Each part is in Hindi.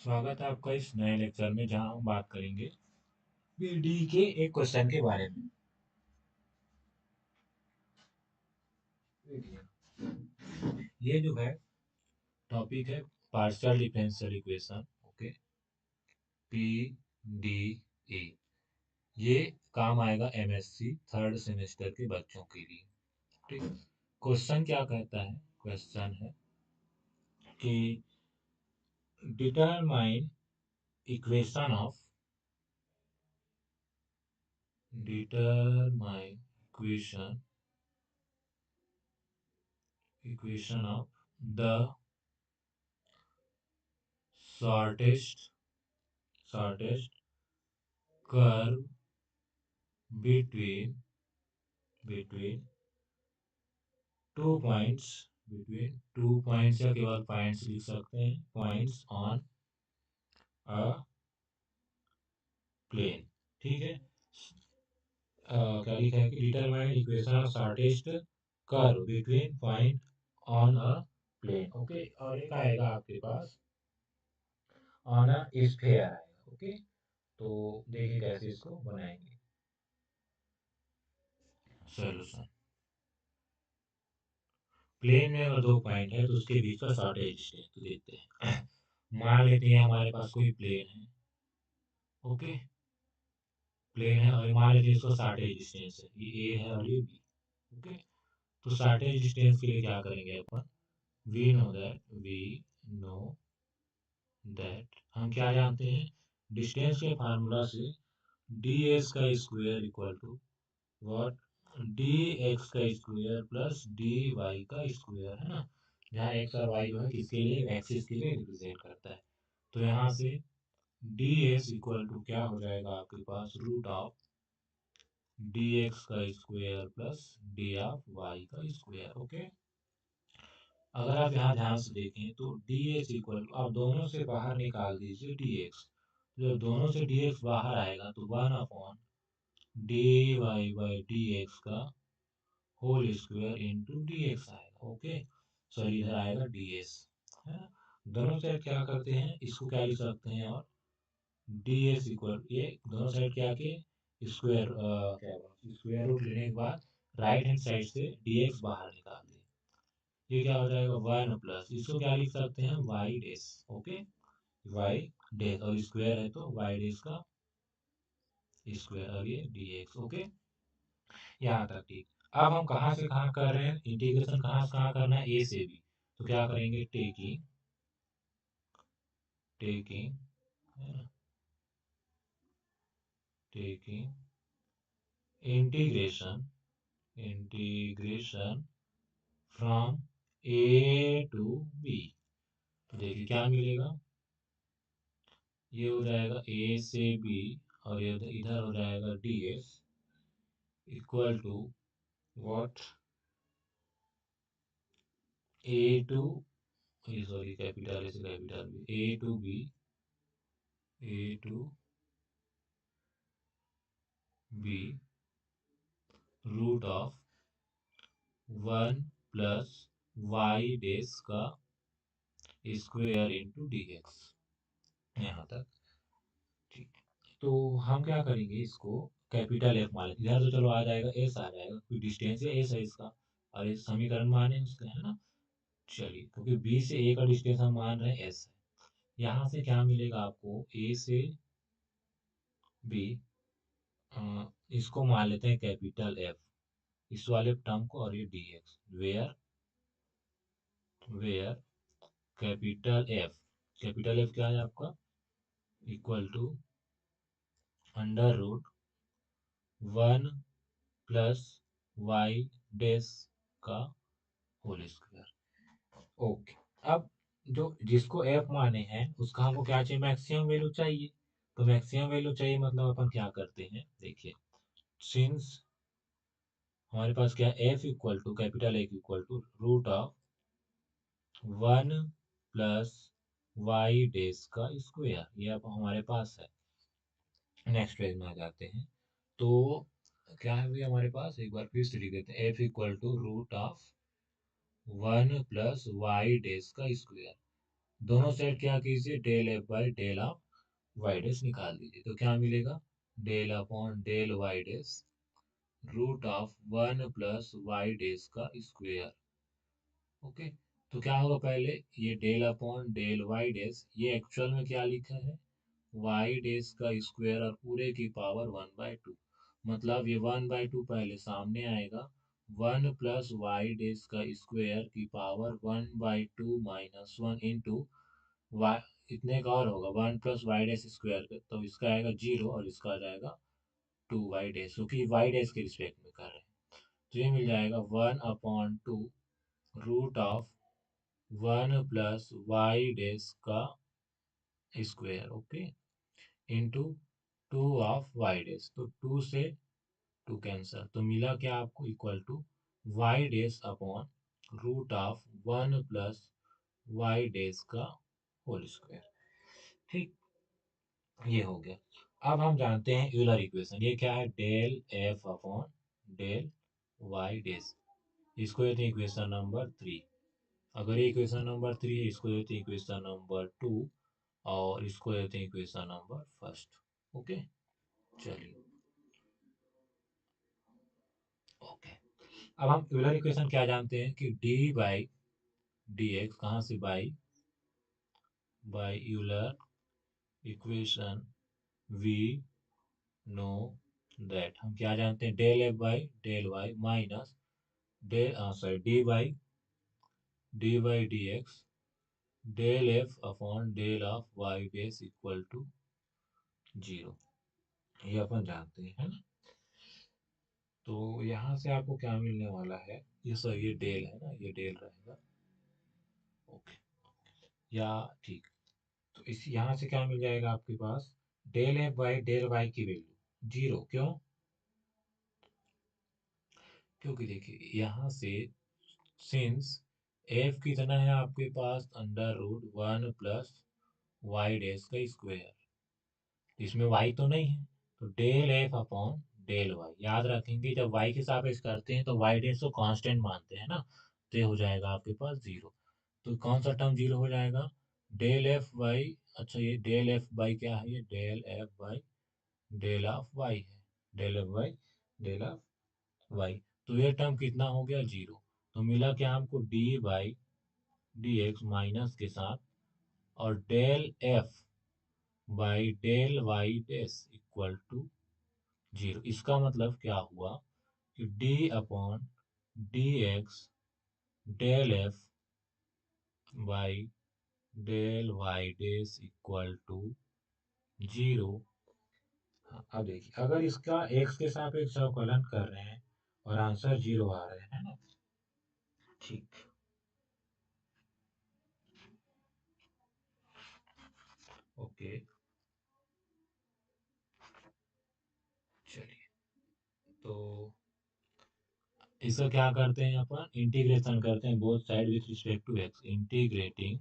स्वागत है आपका इस नए लेक्चर में जहां हम बात करेंगे पीडी के एक क्वेश्चन के बारे में। ये जो है टॉपिक है partial differential equation. Okay, P D A. ये काम आएगा एमएससी थर्ड सेमेस्टर के बच्चों के लिए। ठीक, क्वेश्चन क्या कहता है? क्वेश्चन है कि determine equation of determine equation equation of the shortest shortest curve between two points between two points या केवल पॉइंट्स लिख सकते हैं, पॉइंट्स ऑन अ प्लेन। ठीक है, क्या लिखा है कि determine equation of shortest curve between point on a plane. Okay, और एक आएगा आपके पास ऑन अ स्फीयर आएगा। ओके, तो देखिए कैसे इसको बनाएंगे। सोल्यूशन, प्लेन में अगर दो पॉइंट है तो उसके बीच का शॉर्टेज डिस्टेंस तो देते हैं। मान लेते हैं हमारे पास कोई प्लेन है। ओके, प्लेन है और मान लेते हैं इसको शॉर्टेज डिस्टेंस है, ये ए है और ये बी। ओके, तो शॉर्टेज डिस्टेंस के लिए क्या करेंगे अपन? वी नो दैट, हम क्या जानते हैं डिस्टेंस के फार्मूला से? डी एस का square equal to what? D x का स्क्वायर प्लस डी वाई का स्क्वायर, है ना। जहाँ एक्स और वाई जो है किसके लिए? एक्सिस के लिए रिप्रेजेंट करता है। तो यहाँ से डी एस इक्वल टू क्या हो जाएगा आपके पास? रूट ऑफ डी एक्स का square plus d of y का स्क्वायर। ओके, अगर आप यहाँ ध्यान से देखें तो डी एक्स इक्वल टू, आप दोनों से बाहर निकाल दीजिए डी एक्स। जब दोनों से डी एक्स बाहर आएगा तो one upon D Y by D x का whole square into D X आएगा। ओके, सॉरी इधर आएगा डी एस, है ना। दोनों साइड क्या करते हैं, इसको क्या लिख सकते हैं? और डी एस इक्वल, ये दोनों साइड क्या के स्क्वायर, क्या स्क्वायर रूट लेने के बाद राइट हैंड साइड से डी एक्स बाहर निकाल दें। ये क्या हो जाएगा? वन प्लस, इसको क्या लिख सकते हैं? वाई डेस। ओके, वाई डेस, और स्क्वायर है तो वाई डेस का स्क्वायर, और ये डी एक्स। ओके, यहाँ तक ठीक। अब हम कहाँ से कहाँ कर रहे हैं इंटीग्रेशन? कहाँ से कहाँ करना है? ए से बी। तो क्या करेंगे? Taking taking taking integration integration from a to b. तो देखिए क्या मिलेगा, ये हो जाएगा ए से बी, और ये इधर हो जाएगा D S equal to what? A to, sorry capital A से capital B, A to B, A to B root of one plus Y dash का स्क्वायर इंटू डी एक्स। यहाँ तक ठीक। तो हम क्या करेंगे, इसको कैपिटल एफ मान लेते हैं। इधर तो चलो आ जाएगा, एस आ जाएगा, क्योंकि डिस्टेंस है एस है इसका, और इस समीकरण माने उसका, है ना। चलिए, क्योंकि बी से ए का डिस्टेंस हम मान रहे हैं एस है। यहाँ से क्या मिलेगा आपको? ए से बी, इसको मान लेते हैं कैपिटल एफ, इस वाले टर्म को, और ये D X, where where capital F क्या है आपका? Equal to under root one plus Y dash का होल स्क्वायर। ओके, अब जो जिसको एफ माने हैं उसका हमको क्या चाहिए? मैक्सिमम वैल्यू चाहिए। तो मैक्सिमम वैल्यू चाहिए मतलब अपन क्या करते हैं, देखिए, सिंस हमारे पास क्या? F equal to capital F equal to root of one plus Y dash का स्क्वायर, ये अब हमारे पास है। नेक्स्ट पेज में आ जाते हैं। तो क्या है भैया हमारे पास? एक बार फिर से लिख देते हैं, F equal to root of one plus Y dash का स्क्वायर। दोनों साइड क्या कीजिए, del F by del of Y dash निकाल दीजिए। तो क्या मिलेगा, del upon del Y dash root of 1 + y dash का स्क्वेयर। ओके, तो क्या होगा, पहले ये del upon del Y dash, ये एक्चुअल में क्या लिखा है, वाई डेस का स्क्वायर और पूरे की पावर 1/2। मतलब ये 1/2 पहले सामने आएगा, 1 + y डेस का स्क्वायर की पावर 1/2 - 1 इंटू वाई, इतने का और होगा 1 + y डेस स्क्वायर, तो इसका आएगा 0 और इसका आ जाएगा 2y डेस, क्योंकि वाई डेस के रिस्पेक्ट में कर रहे हैं। तो ये मिल जाएगा 1/2 रूट ऑफ 1 + y डेस का square, okay, into 2 of y dash. तो 2 से 2 कैंसल, तो मिला क्या आपको, equal to y dash upon root of 1 + y dash का होल स्क्वायर। ठीक, ये हो गया। अब हम जानते हैं यूलर इक्वेशन, ये क्या है, del F upon del Y dash. इसको देते हैं इक्वेशन नंबर 3। अगर ये इक्वेशन नंबर 3 है, इसको देते हैं इक्वेशन नंबर 2, और इसको देते हैं इक्वेशन नंबर फर्स्ट। ओके, चलिए, ओके। अब हम यूलर इक्वेशन क्या जानते हैं कि डी बाई डी एक्स, कहाँ से, by Euler equation we know that, हम क्या जानते हैं, del F by del y minus del, sorry, d x del F upon del of y base equal to 0। ये अपन जानते हैं, है ना। तो यहाँ से आपको क्या मिलने वाला है, ये सर ये डेल है ना, ये डेल रहेगा, ओके, या ठीक। तो इस यहाँ से क्या मिल जाएगा आपके पास, del F by del Y की वैल्यू 0, क्यों, क्योंकि देखिए यहाँ से सिंस एफ कितना है आपके पास, √1 + y डेस का स्क्वायर, इसमें y तो नहीं है, तो del F upon del y, याद रखेंगे जब y के सापेक्ष करते हैं तो y डेस को कांस्टेंट मानते हैं ना, तो ये हो जाएगा आपके पास 0। तो कौन सा टर्म 0 हो जाएगा, डेल एफ बाई, अच्छा ये डेल एफ बाई क्या है, ये del F by del of Y है, del F by del of Y. तो ये टर्म कितना हो गया, 0। तो मिला क्या हमको, d by D x minus के साथ, और del F by del Y dash equal to 0। इसका मतलब क्या हुआ कि d upon d x del F by del Y dash equal to 0। हाँ, अब देखिए अगर इसका एक्स के सापेक्ष अवकलन कर रहे हैं और आंसर 0 आ रहे हैं ना, ठीक, ओके, चलिए, तो इसका क्या करते हैं, अपन इंटीग्रेशन करते हैं both side with respect to x, integrating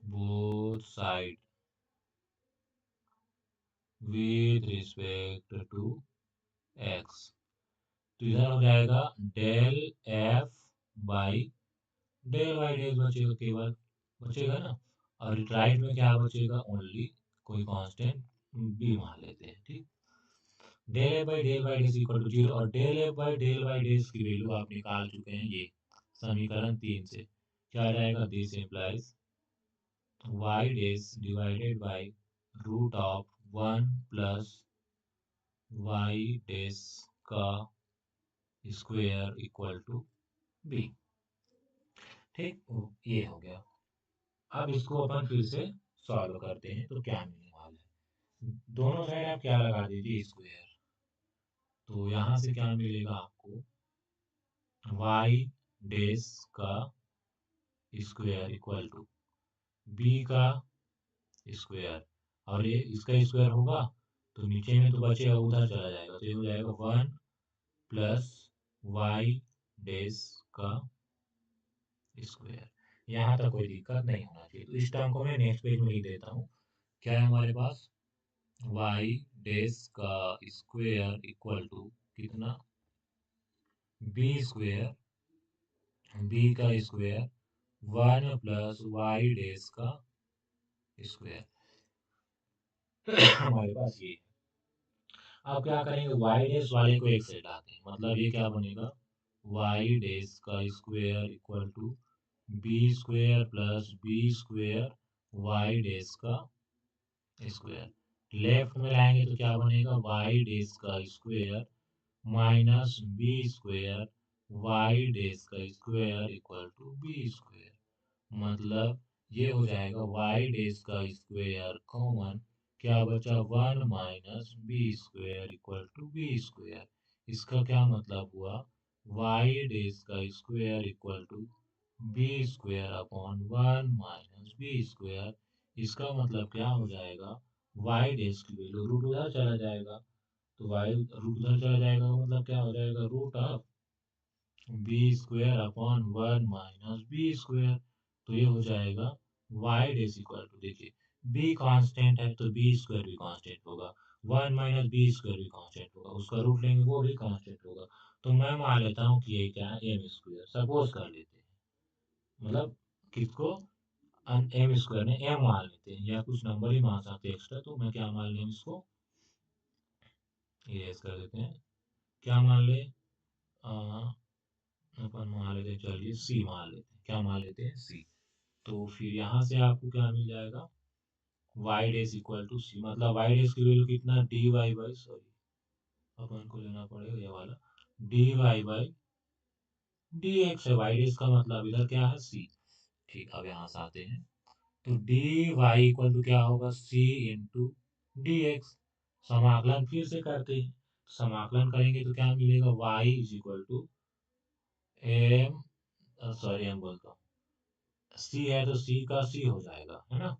both side with respect to x. तो इधर हो जाएगा del F by del y del बचेगा, केवल बचेगा ना, और राइट में क्या बचेगा, ओनली कोई कांस्टेंट बी मान लेते हैं, ठीक। Del F by del y dash equal to 0, और del F by del y dash की वैल्यू आप निकाल चुके हैं, ये समीकरण 3 से क्या आ जाएगा, this implies y dash divided by root of 1 + y dash का स्क्वायर इक्वल टू बी। ठीक, ये हो गया। अब इसको अपन फिर से सॉल्व करते हैं, तो क्या मिलने वाला है, दोनों साइड आप क्या लगा दीजिए, स्क्वायर। तो यहाँ से क्या मिलेगा आपको, वाई डेस का स्क्वायर इक्वल टू बी का स्क्वायर, और ये इसका स्क्वायर होगा तो नीचे में तो बचेगा, उधर चला जाएगा, तो ये हो जाएगा 1 + y डेस का स्क्वायर। यहाँ तक कोई दिक्कत नहीं होना चाहिए, तो इस टर्म को मैं नेक्स्ट पेज में लिख देता हूँ। क्या है हमारे पास, वाई डेस का स्क्वायर इक्वल टू कितना, बी स्क्वेयर, बी का स्क्वेयर 1 प्लस वाई डेज का स्क्वेयर हमारे पास ये। अब क्या करेंगे, वाई डेज वाले को एक साइड लाते हैं, मतलब ये क्या बनेगा, वाई डेज का square equal to B square plus B square Y dash का स्क्वेयर। लेफ्ट में लाएंगे तो क्या बनेगा, वाई डेज का square minus B square Y dash का square equal to B square. मतलब ये हो जाएगा वाई डेज का स्क्वेयर कॉमन, क्या बचा 1 minus B square equal to B square. इसका क्या मतलब हुआ, वाई डेज का square equal to B square upon 1 minus B square. इसका मतलब क्या हो जाएगा, वाई डेज की वैल्यू रूट उधर चला जाएगा, तो वाई रूट उधर चला जाएगा, मतलब क्या हो जाएगा, root of b square upon 1 minus B square. तो ये हो जाएगा वाई डेज इक्वल टू, देखिए बी कांस्टेंट है तो बी स्क्वेयर भी कांस्टेंट होगा, 1 माइनस बी स्क्वेयर भी कांस्टेंट होगा, उसका रूट लेंगे वो भी कांस्टेंट होगा। तो मैं मान लेता हूँ कि ये क्या है, एम स्क्वेयर सपोज कर लेते हैं, मतलब किसको, एम स्क्वायर में एम मान लेते हैं, या कुछ नंबर ही मान सकते हैं एक्स्ट्रा, तो मैं क्या मान लें इसको, इरेज कर देते हैं, क्या मान ले, अपन मान लेते हैं, चलिए सी मान लेते हैं, क्या मान लेते हैं, सी। तो फिर यहाँ से आपको क्या मिल जाएगा, Y dash equal to c, मतलब वाई डेज की वैल्यू कितना, डी वाई बाई, सॉरी अपन को लेना पड़ेगा ये वाला, d Y by D x है, वाई डेज का मतलब इधर क्या है, सी। ठीक, अब यहाँ से आते हैं, तो डी वाई इक्वल टू क्या होगा, सी इंटू डी एक्स। समाकलन फिर से करते हैं, समाकलन करेंगे तो क्या मिलेगा, y is equal to m, sorry m बोलता हूँ, सी है तो सी का सी हो जाएगा, है ना,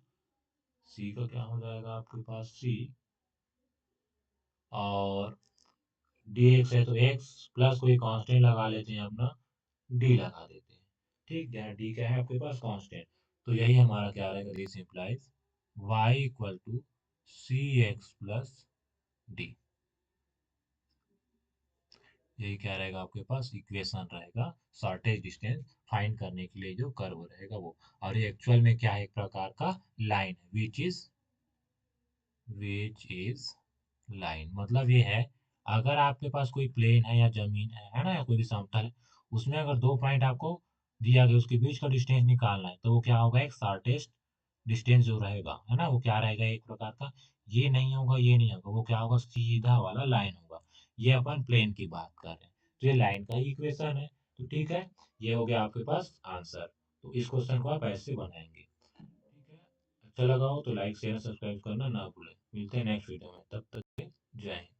सी का क्या हो जाएगा आपके पास, सी, और डी एक्स है तो एक्स प्लस कोई कांस्टेंट लगा लेते हैं अपना, डी लगा देते हैं। ठीक है, डी क्या है आपके पास, कांस्टेंट। तो यही हमारा क्या रहेगा, this implies y equal to c x plus d. यही क्या रहेगा आपके पास, इक्वेशन रहेगा शॉर्टेज डिस्टेंस फाइंड करने के लिए जो कर्व रहेगा वो। और ये एक्चुअल में क्या है, एक प्रकार का लाइन है, विच इज लाइन, मतलब ये है, अगर आपके पास कोई प्लेन है या जमीन है ना, या कोई भी समतल है, उसमें अगर दो पॉइंट आपको दिया गया, उसके बीच का डिस्टेंस निकालना है, तो वो क्या होगा, एक शॉर्टेस्ट डिस्टेंस जो रहेगा, है ना, वो क्या रहेगा, एक प्रकार का, ये नहीं होगा ये नहीं होगा, वो क्या होगा, सीधा वाला लाइन होगा। ये अपन प्लेन की बात कर रहे हैं, तो ये लाइन का ही इक्वेशन है। तो ठीक है, ये हो गया आपके पास आंसर। तो इस क्वेश्चन को आप ऐसे बनाएंगे। ठीक है, अच्छा लगा हो तो लाइक शेयर सब्सक्राइब करना ना भूलें। मिलते हैं नेक्स्ट वीडियो में, तब तक के जय हिंद।